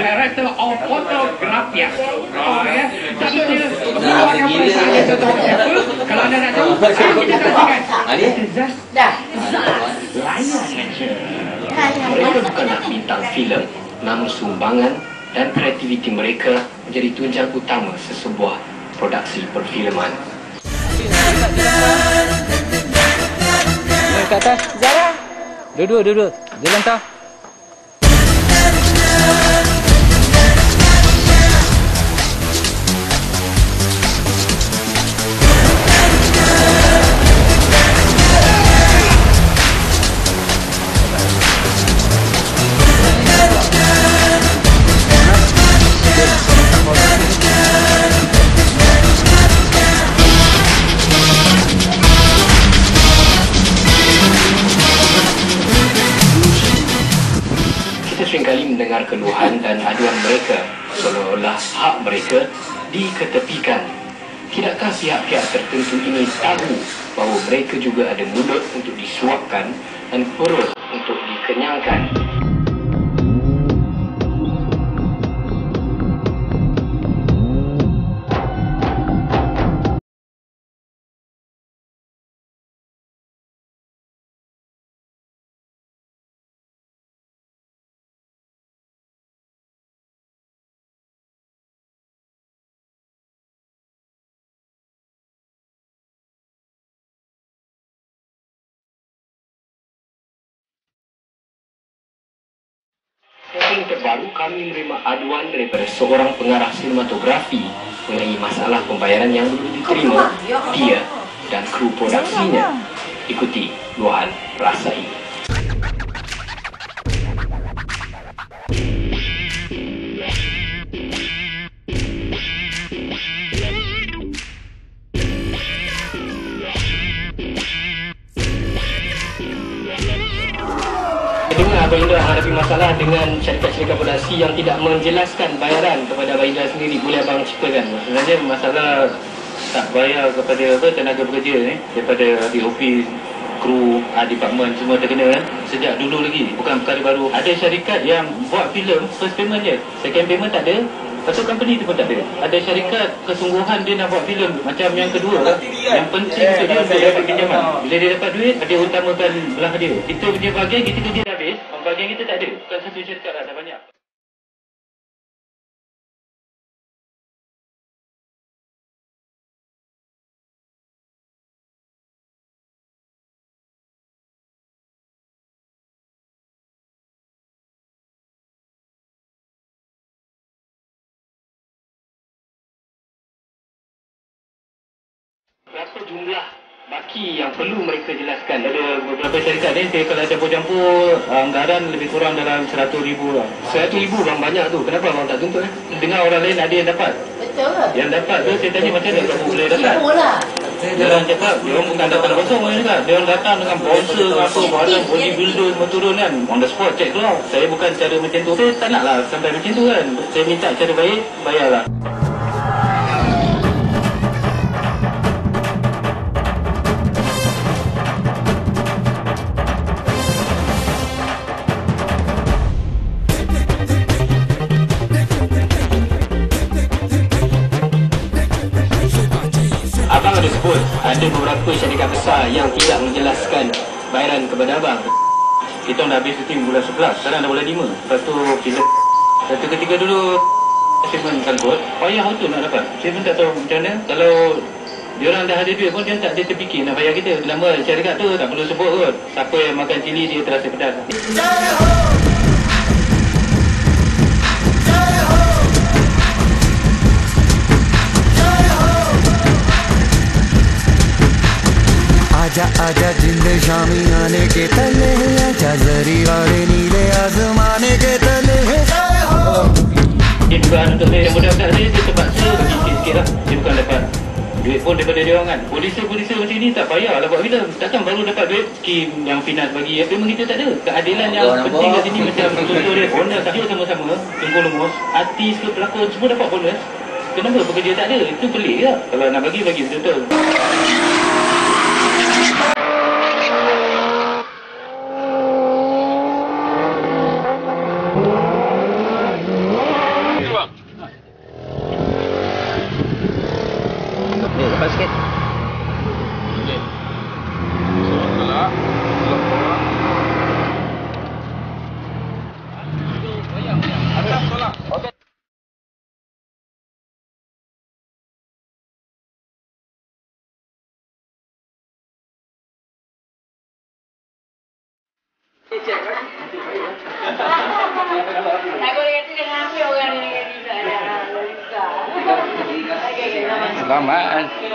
Director of Photography. Oh ya. Tapi dia yang perasaan contohnya apa? Kalau anda nak tahu, kita saksikan. Dah. Layan saja. Mereka bukanlah bintang filem, namun sumbangan dan kreativiti mereka menjadi tunjang utama sesebuah produksi perfilman. Ke atas, Zara. Duduk. Jalan tau. Seringkali mendengar keluhan dan aduan mereka seolah-olah hak mereka diketepikan. Tidakkah pihak-pihak tertentu ini tahu bahawa mereka juga ada mulut untuk disuapkan dan perut untuk dikenyangkan? Yang terbaru, kami menerima aduan daripada seorang pengarah sinematografi mengenai masalah pembayaran yang belum diterima dia dan kru produksinya. Ikuti luahan rasai. Abang Indra hadapi masalah dengan syarikat-syarikat produksi yang tidak menjelaskan bayaran kepada Abang Indra sendiri. Boleh abang ceritakan? Sebenarnya masalah tak bayar kepada tenaga pekerja ni, daripada DOP, kru, department semua terkena kan. Sejak dulu lagi, bukan perkara baru. Ada syarikat yang buat filem first payment je, second payment tak ada. Lepas tu company tu pun tak ada. Ada syarikat kesungguhan dia nak buat filem macam yang kedua lah. Yang penting tu dia untuk dapat pinjaman. Bila dia dapat duit, dia utamakan belah dia. Kita punya bahagian, kita kerja dah habis. Bahagian kita tak ada. Bukan satu syarikat lah, dah banyak. Berapa jumlah baki yang perlu mereka jelaskan? Ada beberapa syarikat ni, kalau campur-campur anggaran lebih kurang dalam 100,000 lah. 100,000 bang, banyak tu. Kenapa abang tak tuntut? Dengar orang lain ada yang dapat. Betul. Yang dapat tu saya tanya macam mana kamu boleh dapat? Lah. Dia orang cakap, dia orang bukan datang kosong juga. Dia orang datang dengan sponsor apa, barang bodybuilder semua turun kan. On the spot check tu lah. Saya bukan cara macam tu. Saya tak nak lah sampai macam tu kan. Saya minta cara baik, bayarlah. Abang ada sebut ada beberapa syarikat besar yang tidak menjelaskan bayaran kepada abang. Kita dah habis syuting bulan 11, sekarang dah bulan 5. Lepas tu filem satu ketika dulu statement sangkut, payah betul nak dapat. Saya pun tak tahu macam mana. Kalau diorang dah ada duit pun dia tak ada terfikir nak bayar kita. Nama syarikat tu tak perlu sebut kot. Siapa yang makan cili dia terasa pedas. आजा आजा जिंद शामी आने के तले आजा जरी वाले नीले आसमाने के तले. Dia dugaan untuk saya yang budak-budak dia terpaksa bagi sikit-sikit lah. Dia bukan dapat duit pun daripada dia orang kan. Polisi-polisi macam ni tak payah lah buat filem. Takkan baru dapat duit skim yang Finas bagi. Memang kita tak ada. Keadilan yang penting kat sini macam contoh dia bonus. Dia sama-sama tunggu lumus. Artis ke pelakon semua dapat bonus. Kenapa pekerja tak ada? Itu pelik lah. Kalau nak bagi betul-betul. Selamat.